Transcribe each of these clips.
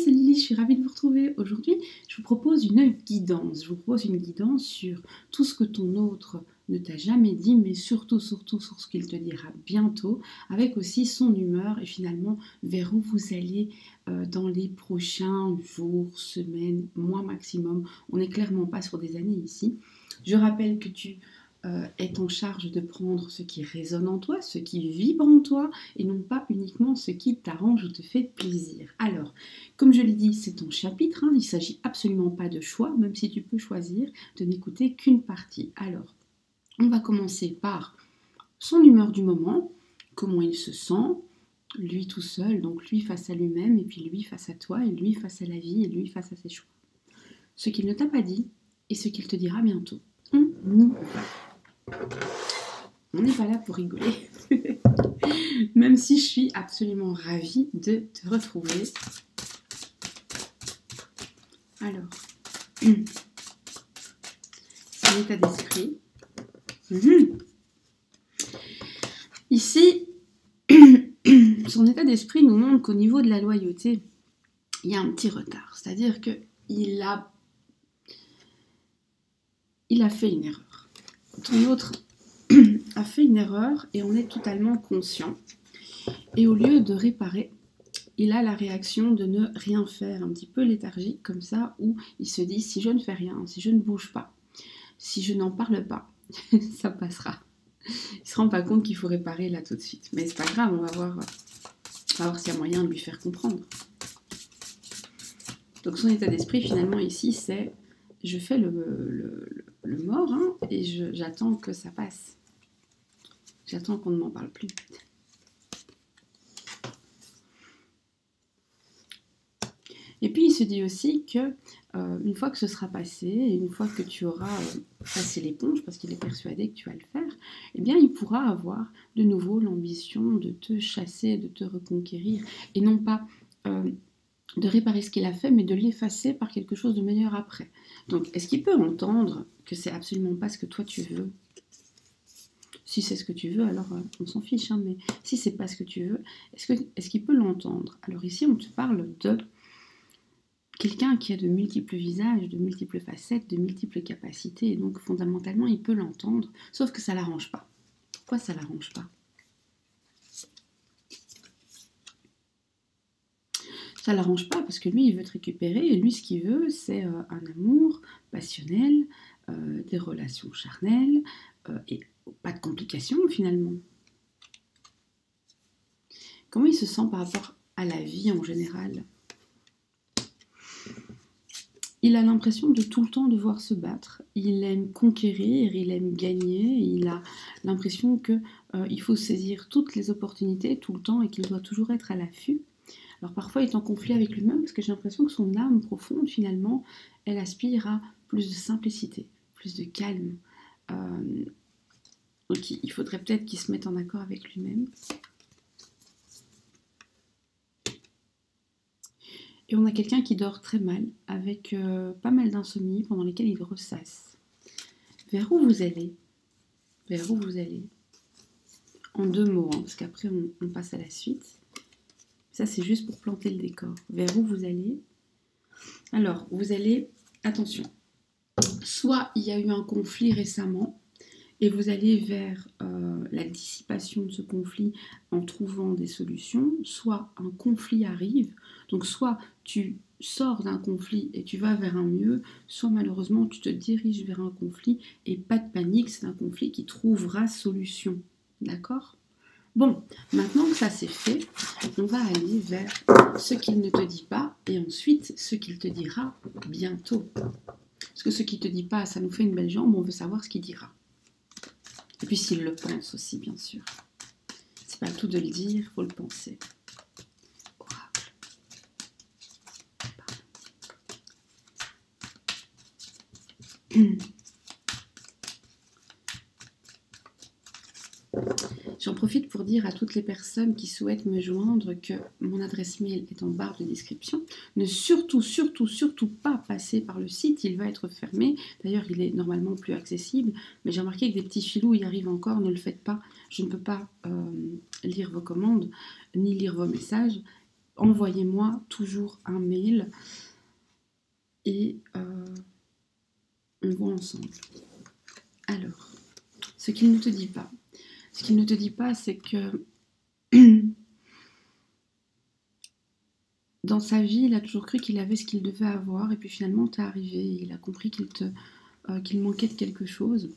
c'est Lily, je suis ravie de vous retrouver. Aujourd'hui, je vous propose une guidance. Je vous propose une guidance sur tout ce que ton autre ne t'a jamais dit, mais surtout sur ce qu'il te dira bientôt, avec aussi son humeur et finalement vers où vous allez dans les prochains jours, semaines, mois maximum. On n'est clairement pas sur des années ici. Je rappelle que tu est en charge de prendre ce qui résonne en toi, ce qui vibre en toi, et non pas uniquement ce qui t'arrange ou te fait plaisir. Alors, comme je l'ai dit, c'est ton chapitre, hein, il ne s'agit absolument pas de choix, même si tu peux choisir de n'écouter qu'une partie. Alors, on va commencer par son humeur du moment, comment il se sent, lui tout seul, donc lui face à lui-même, et puis lui face à toi, et lui face à la vie, et lui face à ses choix. Ce qu'il ne t'a pas dit, et ce qu'il te dira bientôt. On y va. On n'est pas là pour rigoler, même si je suis absolument ravie de te retrouver. Alors, son état d'esprit. Ici, son état d'esprit nous montre qu'au niveau de la loyauté, il y a un petit retard. C'est-à-dire qu'il a fait une erreur. Ton autre a fait une erreur et on est totalement conscient. Et au lieu de réparer, il a la réaction de ne rien faire, un petit peu léthargique comme ça, où il se dit si je ne fais rien, si je ne bouge pas, si je n'en parle pas, ça passera. Il ne se rend pas compte qu'il faut réparer là tout de suite. Mais c'est pas grave, on va voir s'il y a moyen de lui faire comprendre. Donc son état d'esprit finalement ici c'est je fais le mort hein, et j'attends que ça passe. J'attends qu'on ne m'en parle plus. Et puis il se dit aussi que une fois que ce sera passé, et une fois que tu auras passé l'éponge, parce qu'il est persuadé que tu vas le faire, eh bien il pourra avoir de nouveau l'ambition de te chasser, de te reconquérir, et non pas de réparer ce qu'il a fait, mais de l'effacer par quelque chose de meilleur après. Donc, est-ce qu'il peut entendre que c'est absolument pas ce que toi tu veux? Si c'est ce que tu veux, alors on s'en fiche, hein, mais si c'est pas ce que tu veux, est-ce qu'il peut l'entendre? Alors ici, on te parle de quelqu'un qui a de multiples visages, de multiples facettes, de multiples capacités, et donc fondamentalement, il peut l'entendre, sauf que ça l'arrange pas. Pourquoi ça l'arrange pas? Ça l'arrange pas parce que lui, il veut te récupérer, et lui, ce qu'il veut, c'est un amour passionnel, des relations charnelles, et pas de complications finalement. Comment il se sent par rapport à la vie en général? Il a l'impression de tout le temps devoir se battre, il aime conquérir, il aime gagner, il a l'impression qu'il faut saisir toutes les opportunités tout le temps et qu'il doit toujours être à l'affût. Alors parfois il est en conflit avec lui-même parce que j'ai l'impression que son âme profonde finalement, elle aspire à plus de simplicité, plus de calme. Donc il faudrait peut-être qu'il se mette en accord avec lui-même. Et on a quelqu'un qui dort très mal, avec pas mal d'insomnie pendant lesquelles il ressasse. Vers où vous allez? Vers où vous allez? En 2 mots, hein, parce qu'après on passe à la suite. Ça, c'est juste pour planter le décor. Vers où vous allez? Alors, vous allez... Attention. Soit il y a eu un conflit récemment et vous allez vers la dissipation de ce conflit en trouvant des solutions. Soit un conflit arrive. Donc, soit tu sors d'un conflit et tu vas vers un mieux, soit malheureusement tu te diriges vers un conflit et pas de panique, c'est un conflit qui trouvera solution. D'accord ? Bon, maintenant que ça c'est fait, on va aller vers ce qu'il ne te dit pas et ensuite ce qu'il te dira bientôt. Parce que ce qu'il ne te dit pas, ça nous fait une belle jambe, on veut savoir ce qu'il dira. Et puis s'il le pense aussi, bien sûr. C'est pas tout de le dire, il faut le penser. Oracle. J'en profite pour dire à toutes les personnes qui souhaitent me joindre que mon adresse mail est en barre de description. Ne surtout pas passer par le site, il va être fermé. D'ailleurs, il est normalement plus accessible, mais j'ai remarqué que des petits filous y arrivent encore, ne le faites pas. Je ne peux pas lire vos commandes, ni lire vos messages. envoyez-moi toujours un mail et on voit ensemble. Alors, ce qu'il ne te dit pas. Ce qu'il ne te dit pas, c'est que dans sa vie, il a toujours cru qu'il avait ce qu'il devait avoir, et puis finalement, t'es arrivé, et il a compris qu'il manquait de quelque chose.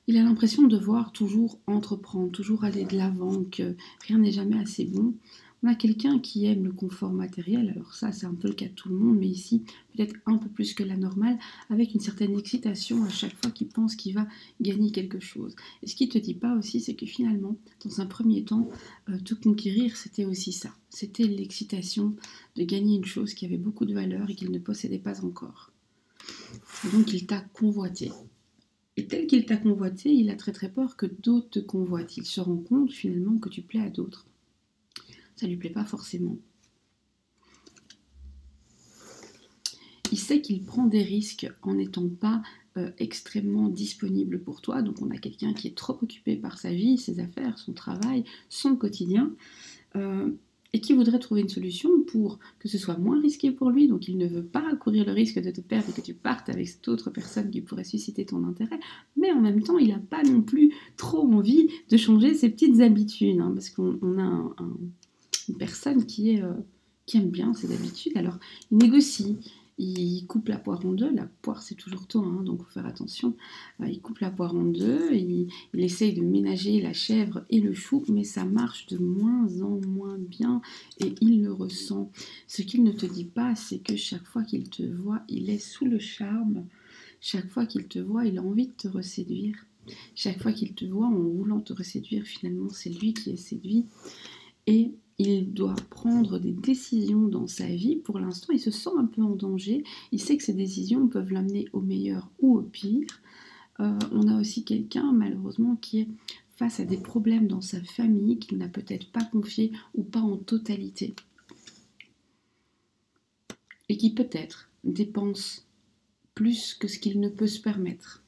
Il a l'impression de devoir toujours entreprendre, toujours aller de l'avant, que rien n'est jamais assez bon. On a quelqu'un qui aime le confort matériel, alors ça c'est un peu le cas de tout le monde, mais ici peut-être un peu plus que la normale, avec une certaine excitation à chaque fois qu'il pense qu'il va gagner quelque chose. Et ce qu'il ne te dit pas aussi, c'est que finalement, dans un premier temps, te conquérir, c'était aussi ça. C'était l'excitation de gagner une chose qui avait beaucoup de valeur et qu'il ne possédait pas encore. Et donc il t'a convoité. Et tel qu'il t'a convoité, il a très très peur que d'autres te convoitent. Il se rend compte finalement que tu plais à d'autres. Ça lui plaît pas forcément. Il sait qu'il prend des risques en n'étant pas extrêmement disponible pour toi. Donc on a quelqu'un qui est trop occupé par sa vie, ses affaires, son travail, son quotidien, et qui voudrait trouver une solution pour que ce soit moins risqué pour lui. Donc il ne veut pas courir le risque de te perdre et que tu partes avec cette autre personne qui pourrait susciter ton intérêt. Mais en même temps, il n'a pas non plus trop envie de changer ses petites habitudes, hein, parce qu'on a une personne qui aime bien ses habitudes. Alors, il négocie, il coupe la poire en deux. La poire, c'est toujours tôt, hein, donc il faut faire attention. Il coupe la poire en deux, il essaye de ménager la chèvre et le chou, mais ça marche de moins en moins bien et il le ressent. Ce qu'il ne te dit pas, c'est que chaque fois qu'il te voit, il est sous le charme. Chaque fois qu'il te voit, il a envie de te reséduire. Chaque fois qu'il te voit en voulant te reséduire, finalement, c'est lui qui est séduit. Et il doit prendre des décisions dans sa vie. Pour l'instant, il se sent un peu en danger. Il sait que ces décisions peuvent l'amener au meilleur ou au pire. On a aussi quelqu'un, malheureusement, qui est face à des problèmes dans sa famille qu'il n'a peut-être pas confié ou pas en totalité. Et qui peut-être dépense plus que ce qu'il ne peut se permettre.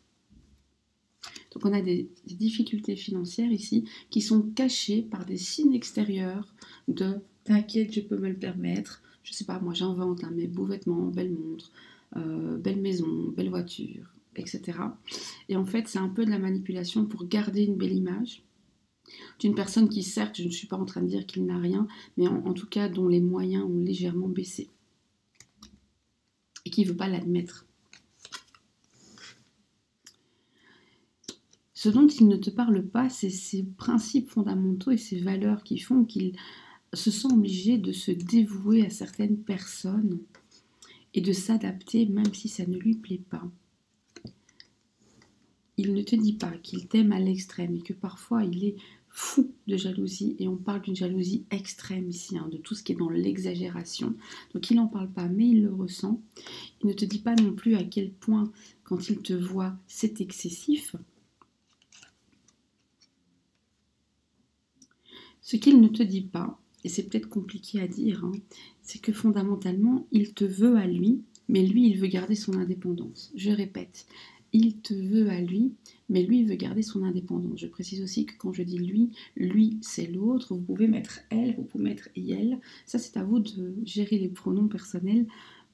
Donc on a des difficultés financières ici qui sont cachées par des signes extérieurs de « t'inquiète, je peux me le permettre ». Je sais pas, moi j'invente, hein, mes beaux vêtements, belle montre, belle maison, belle voiture, etc. Et en fait c'est un peu de la manipulation pour garder une belle image d'une personne qui, certes, je ne suis pas en train de dire qu'il n'a rien, mais en tout cas dont les moyens ont légèrement baissé et qui ne veut pas l'admettre. Ce dont il ne te parle pas, c'est ces principes fondamentaux et ces valeurs qui font qu'il se sent obligé de se dévouer à certaines personnes et de s'adapter même si ça ne lui plaît pas. Il ne te dit pas qu'il t'aime à l'extrême et que parfois il est fou de jalousie, et on parle d'une jalousie extrême ici, hein, de tout ce qui est dans l'exagération. Donc il n'en parle pas, mais il le ressent. Il ne te dit pas non plus à quel point, quand il te voit, c'est excessif. Ce qu'il ne te dit pas, et c'est peut-être compliqué à dire, hein, c'est que fondamentalement, il te veut à lui, mais lui, il veut garder son indépendance. Je répète, il te veut à lui, mais lui, il veut garder son indépendance. Je précise aussi que quand je dis lui, c'est l'autre. Vous pouvez mettre elle, vous pouvez mettre elle. Ça, c'est à vous de gérer les pronoms personnels.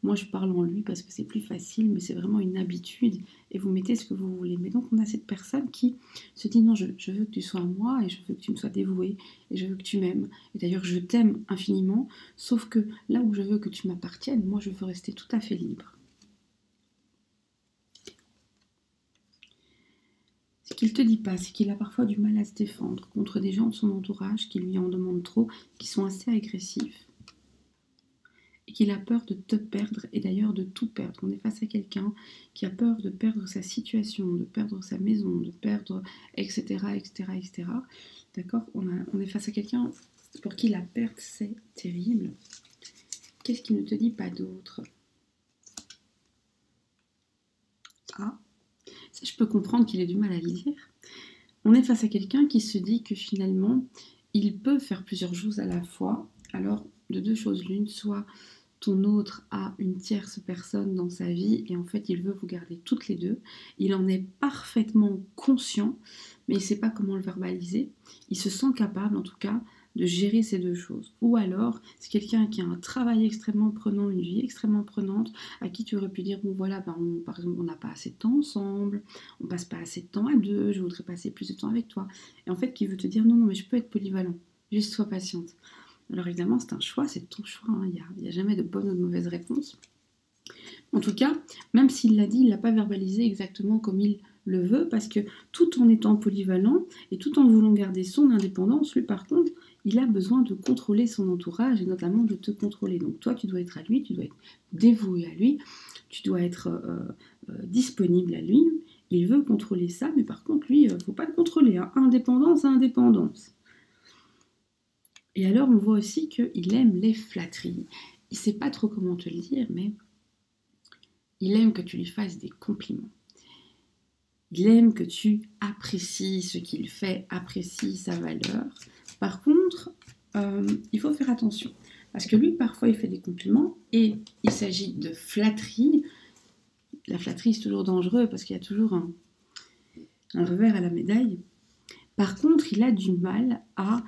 Moi, je parle en lui parce que c'est plus facile, mais c'est vraiment une habitude. Et vous mettez ce que vous voulez. Mais donc, on a cette personne qui se dit, non, je veux que tu sois à moi et je veux que tu me sois dévouée et je veux que tu m'aimes. Et d'ailleurs, je t'aime infiniment, sauf que là où je veux que tu m'appartiennes, moi, je veux rester tout à fait libre. Ce qu'il ne te dit pas, c'est qu'il a parfois du mal à se défendre contre des gens de son entourage qui lui en demandent trop, qui sont assez agressifs. Et qu'il a peur de te perdre et d'ailleurs de tout perdre. On est face à quelqu'un qui a peur de perdre sa situation, de perdre sa maison, de perdre, etc., etc., etc. D'accord ? On est face à quelqu'un pour qui la perte, c'est terrible. Qu'est-ce qu'il ne te dit pas d'autre ? Ah, ça je peux comprendre qu'il ait du mal à le dire. On est face à quelqu'un qui se dit que finalement, il peut faire plusieurs choses à la fois. Alors, de deux choses l'une, soit ton autre a une tierce personne dans sa vie et en fait il veut vous garder toutes les deux. Il en est parfaitement conscient, mais il ne sait pas comment le verbaliser. Il se sent capable en tout cas de gérer ces deux choses. Ou alors, c'est quelqu'un qui a un travail extrêmement prenant, une vie extrêmement prenante, à qui tu aurais pu dire, bon voilà, ben par exemple, on n'a pas assez de temps ensemble, on passe pas assez de temps à deux, je voudrais passer plus de temps avec toi. Et en fait, qui veut te dire, non, non, mais je peux être polyvalent, juste sois patiente. Alors évidemment, c'est un choix, c'est ton choix, hein. Il n'y a jamais de bonne ou de mauvaise réponse. En tout cas, même s'il l'a dit, il ne l'a pas verbalisé exactement comme il le veut, parce que tout en étant polyvalent et tout en voulant garder son indépendance, lui par contre, il a besoin de contrôler son entourage et notamment de te contrôler. Donc toi, tu dois être à lui, tu dois être dévoué à lui, tu dois être disponible à lui. Il veut contrôler ça, mais par contre, lui, il ne faut pas le contrôler, hein. Indépendance à indépendance. Et alors, on voit aussi qu'il aime les flatteries. Il ne sait pas trop comment te le dire, mais il aime que tu lui fasses des compliments. Il aime que tu apprécies ce qu'il fait, apprécies sa valeur. Par contre, il faut faire attention. Parce que lui, parfois, il fait des compliments et il s'agit de flatterie. La flatterie, c'est toujours dangereux parce qu'il y a toujours un revers à la médaille. Par contre, il a du mal à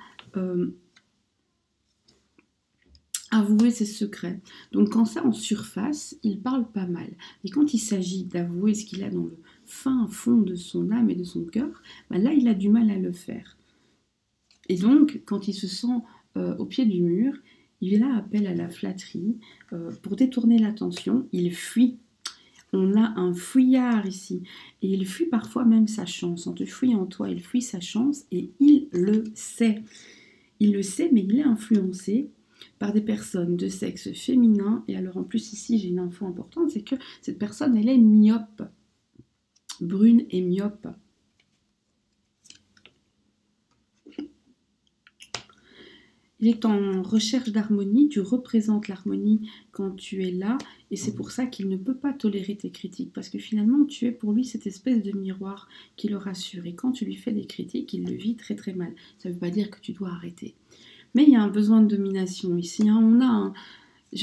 avouer ses secrets. Donc quand ça en surface, il parle pas mal. Et quand il s'agit d'avouer ce qu'il a dans le fin fond de son âme et de son cœur, ben là, il a du mal à le faire. Et donc, quand il se sent au pied du mur, il a appel à la flatterie pour détourner l'attention. Il fuit. On a un fuyard ici. Et il fuit parfois même sa chance. En te fouillant en toi, il fuit sa chance et il le sait. Il le sait, mais il est influencé par des personnes de sexe féminin. Et alors en plus ici, j'ai une info importante, c'est que cette personne, elle est myope. Brune et myope. Il est en recherche d'harmonie, tu représentes l'harmonie quand tu es là, et c'est pour ça qu'il ne peut pas tolérer tes critiques, parce que finalement, tu es pour lui cette espèce de miroir qui le rassure, et quand tu lui fais des critiques, il le vit très très mal. Ça ne veut pas dire que tu dois arrêter. Mais il y a un besoin de domination ici, hein. On a un...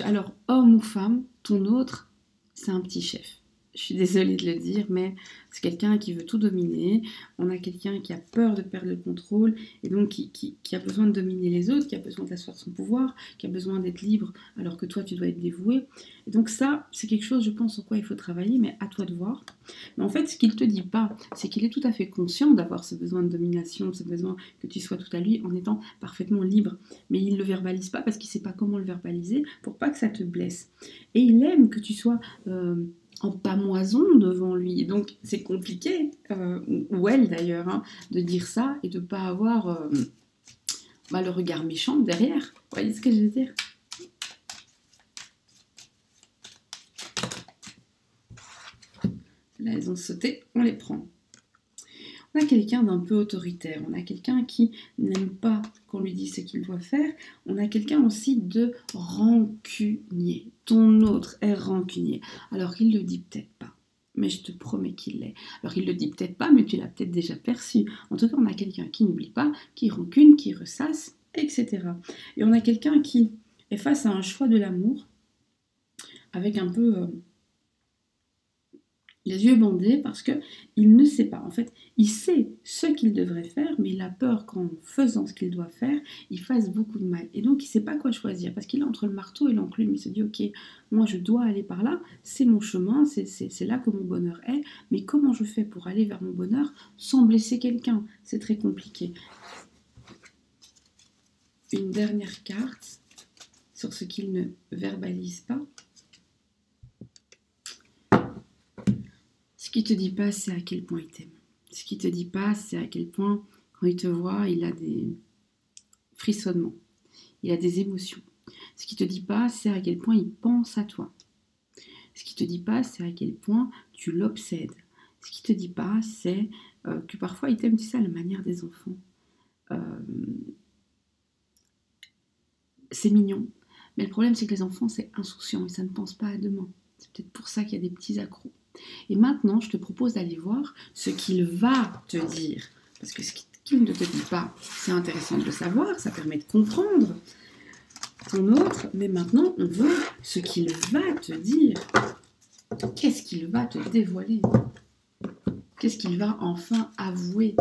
Alors, homme ou femme, ton autre, c'est un petit chef. Je suis désolée de le dire, mais c'est quelqu'un qui veut tout dominer. On a quelqu'un qui a peur de perdre le contrôle et donc qui a besoin de dominer les autres, qui a besoin d'asseoir son pouvoir, qui a besoin d'être libre alors que toi, tu dois être dévoué. Et donc ça, c'est quelque chose, je pense, sur quoi il faut travailler, mais à toi de voir. Mais en fait, ce qu'il ne te dit pas, c'est qu'il est tout à fait conscient d'avoir ce besoin de domination, ce besoin que tu sois tout à lui en étant parfaitement libre. Mais il ne le verbalise pas parce qu'il ne sait pas comment le verbaliser pour pas que ça te blesse. Et il aime que tu sois... en pamoison devant lui. Donc c'est compliqué, ou elle d'ailleurs, hein, de dire ça et de ne pas avoir le regard méchant derrière. Vous voyez ce que je veux dire? Là, elles ont sauté, on les prend. On a quelqu'un d'un peu autoritaire, on a quelqu'un qui n'aime pas qu'on lui dise ce qu'il doit faire, on a quelqu'un aussi de rancunier. Ton autre est rancunier, alors il ne le dit peut-être pas, mais je te promets qu'il l'est. Alors il ne le dit peut-être pas, mais tu l'as peut-être déjà perçu. En tout cas, on a quelqu'un qui n'oublie pas, qui rancune, qui ressasse, etc. Et on a quelqu'un qui est face à un choix de l'amour, avec un peu... les yeux bandés parce qu'il ne sait pas. En fait, il sait ce qu'il devrait faire, mais il a peur qu'en faisant ce qu'il doit faire, il fasse beaucoup de mal. Et donc, il ne sait pas quoi choisir parce qu'il est entre le marteau et l'enclume. Il se dit, ok, moi je dois aller par là, c'est mon chemin, c'est là que mon bonheur est, mais comment je fais pour aller vers mon bonheur sans blesser quelqu'un? C'est très compliqué. Une dernière carte sur ce qu'il ne verbalise pas. Ce qu'il ne te dit pas, c'est à quel point il t'aime. Ce qu'il ne te dit pas, c'est à quel point, quand il te voit, il a des frissonnements. Il a des émotions. Ce qu'il ne te dit pas, c'est à quel point il pense à toi. Ce qu'il ne te dit pas, c'est à quel point tu l'obsèdes. Ce qu'il ne te dit pas, c'est que parfois il t'aime, tu sais, à la manière des enfants. C'est mignon. Mais le problème, c'est que les enfants, c'est insouciant et ça ne pense pas à demain. C'est peut-être pour ça qu'il y a des petits accros. Et maintenant, je te propose d'aller voir ce qu'il va te dire. Parce que ce qu'il ne te dit pas, c'est intéressant de le savoir, ça permet de comprendre ton autre. Mais maintenant, on veut ce qu'il va te dire. Qu'est-ce qu'il va te dévoiler? Qu'est-ce qu'il va enfin avouer?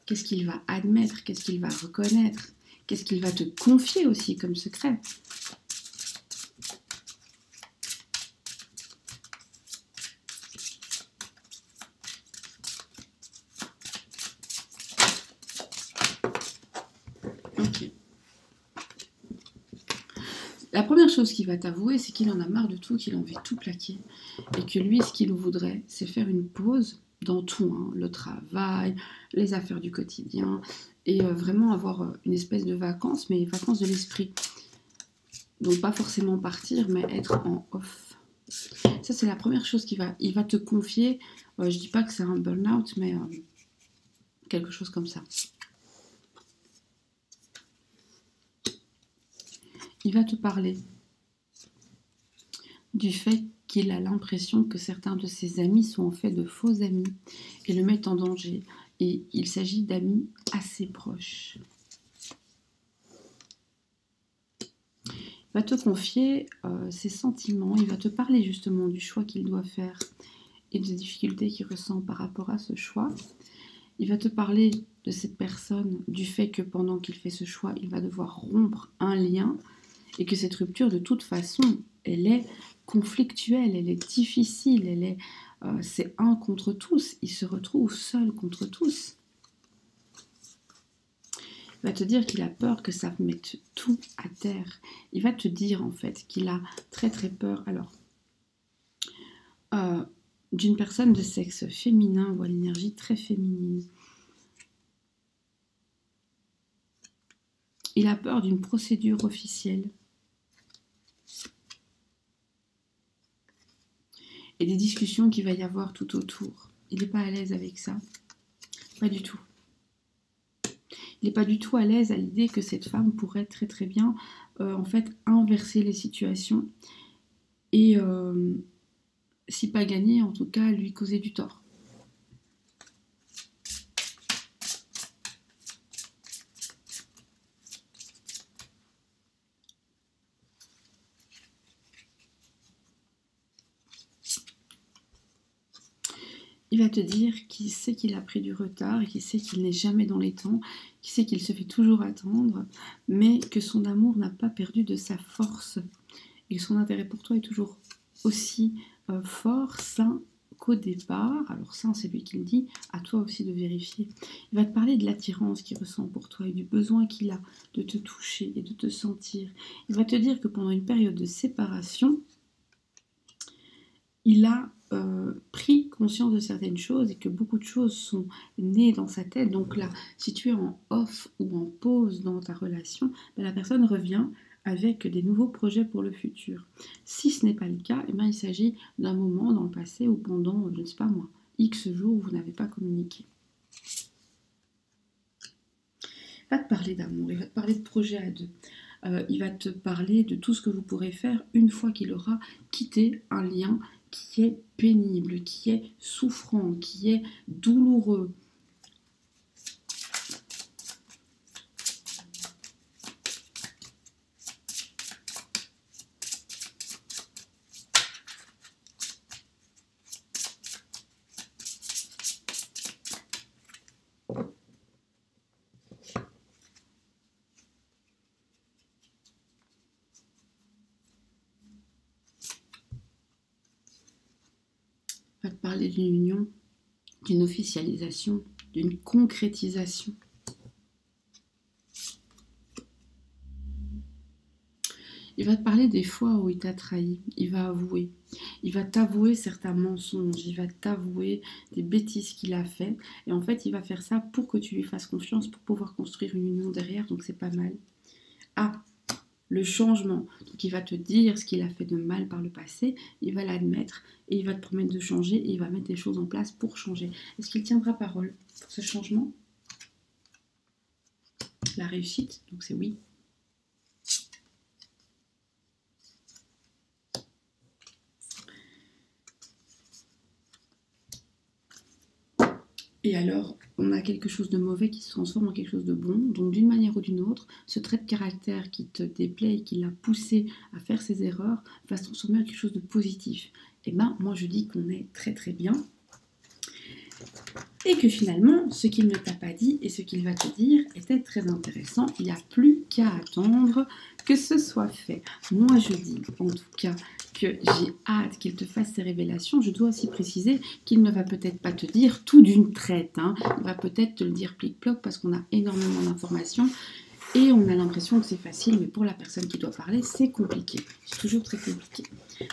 Qu'est-ce qu'il va admettre? Qu'est-ce qu'il va reconnaître? Qu'est-ce qu'il va te confier aussi comme secret? Ok. La première chose qu'il va t'avouer, c'est qu'il en a marre de tout, qu'il a envie de tout plaquer. Et que lui, ce qu'il voudrait, c'est faire une pause dans tout, hein, le travail, les affaires du quotidien, et vraiment avoir une espèce de vacances, mais vacances de l'esprit. Donc pas forcément partir, mais être en off. Ça, c'est la première chose il va te confier. Je dis pas que c'est un burn-out, mais quelque chose comme ça. Il va te parler du fait qu'il a l'impression que certains de ses amis sont en fait de faux amis et le mettent en danger. Et il s'agit d'amis assez proches. Il va te confier ses sentiments, il va te parler justement du choix qu'il doit faire et des difficultés qu'il ressent par rapport à ce choix. Il va te parler de cette personne, du fait que pendant qu'il fait ce choix, il va devoir rompre un lien et que cette rupture, de toute façon, elle est conflictuelle, elle est difficile, c'est un contre tous. Il se retrouve seul contre tous. Il va te dire qu'il a peur que ça mette tout à terre. Il va te dire en fait qu'il a très très peur. Alors, d'une personne de sexe féminin ou à l'énergie très féminine. Il a peur d'une procédure officielle. Et des discussions qu'il va y avoir tout autour. Il n'est pas à l'aise avec ça. Pas du tout. Il n'est pas du tout à l'aise à l'idée que cette femme pourrait très très bien en fait inverser les situations et si pas gagner, en tout cas lui causer du tort. Il va te dire qu'il sait qu'il a pris du retard et qu'il sait qu'il n'est jamais dans les temps, qu'il sait qu'il se fait toujours attendre, mais que son amour n'a pas perdu de sa force et que son intérêt pour toi est toujours aussi fort, sain qu'au départ. Alors sain, c'est lui qui le dit, à toi aussi de vérifier. Il va te parler de l'attirance qu'il ressent pour toi et du besoin qu'il a de te toucher et de te sentir. Il va te dire que pendant une période de séparation, il a pris conscience de certaines choses et que beaucoup de choses sont nées dans sa tête. Donc là, si tu es en off ou en pause dans ta relation, ben la personne revient avec des nouveaux projets pour le futur. Si ce n'est pas le cas, eh ben, il s'agit d'un moment dans le passé ou pendant, je ne sais pas moi, X jours où vous n'avez pas communiqué. Il va te parler d'amour, il va te parler de projets à deux. Il va te parler de tout ce que vous pourrez faire une fois qu'il aura quitté un lien qui est pénible, qui est souffrant, qui est douloureux. Il va te parler d'une union, d'une officialisation, d'une concrétisation. Il va te parler des fois où il t'a trahi, il va avouer. Il va t'avouer certains mensonges, il va t'avouer des bêtises qu'il a fait. Et en fait, il va faire ça pour que tu lui fasses confiance, pour pouvoir construire une union derrière, donc c'est pas mal. Ah, le changement. Donc il va te dire ce qu'il a fait de mal par le passé, il va l'admettre et il va te promettre de changer et il va mettre des choses en place pour changer. Est-ce qu'il tiendra parole pour ce changement? La réussite, donc c'est oui. Et alors, on a quelque chose de mauvais qui se transforme en quelque chose de bon. Donc, d'une manière ou d'une autre, ce trait de caractère qui te déplaît et qui l'a poussé à faire ses erreurs va se transformer en quelque chose de positif. Et ben, moi, je dis qu'on est très très bien. Et que finalement, ce qu'il ne t'a pas dit et ce qu'il va te dire était très intéressant. Il n'y a plus qu'à attendre que ce soit fait. Moi, je dis en tout cas que j'ai hâte qu'il te fasse ces révélations. Je dois aussi préciser qu'il ne va peut-être pas te dire tout d'une traite. Hein. Il va peut-être te le dire plic-ploc parce qu'on a énormément d'informations. Et on a l'impression que c'est facile, mais pour la personne qui doit parler, c'est compliqué. C'est toujours très compliqué.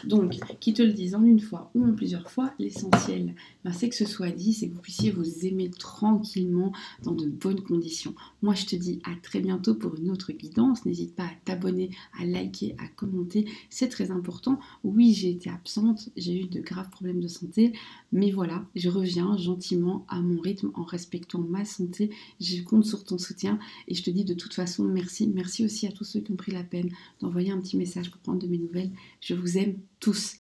Donc, qu'ils te le disent en une fois ou en plusieurs fois, l'essentiel, c'est que ce soit dit, c'est que vous puissiez vous aimer tranquillement dans de bonnes conditions. Moi, je te dis à très bientôt pour une autre guidance. N'hésite pas à t'abonner, à liker, à commenter. C'est très important. Oui, j'ai été absente, j'ai eu de graves problèmes de santé, mais voilà, je reviens gentiment à mon rythme en respectant ma santé. Je compte sur ton soutien et je te dis de toute façon, merci. Merci aussi à tous ceux qui ont pris la peine d'envoyer un petit message pour prendre de mes nouvelles. Je vous aime tous.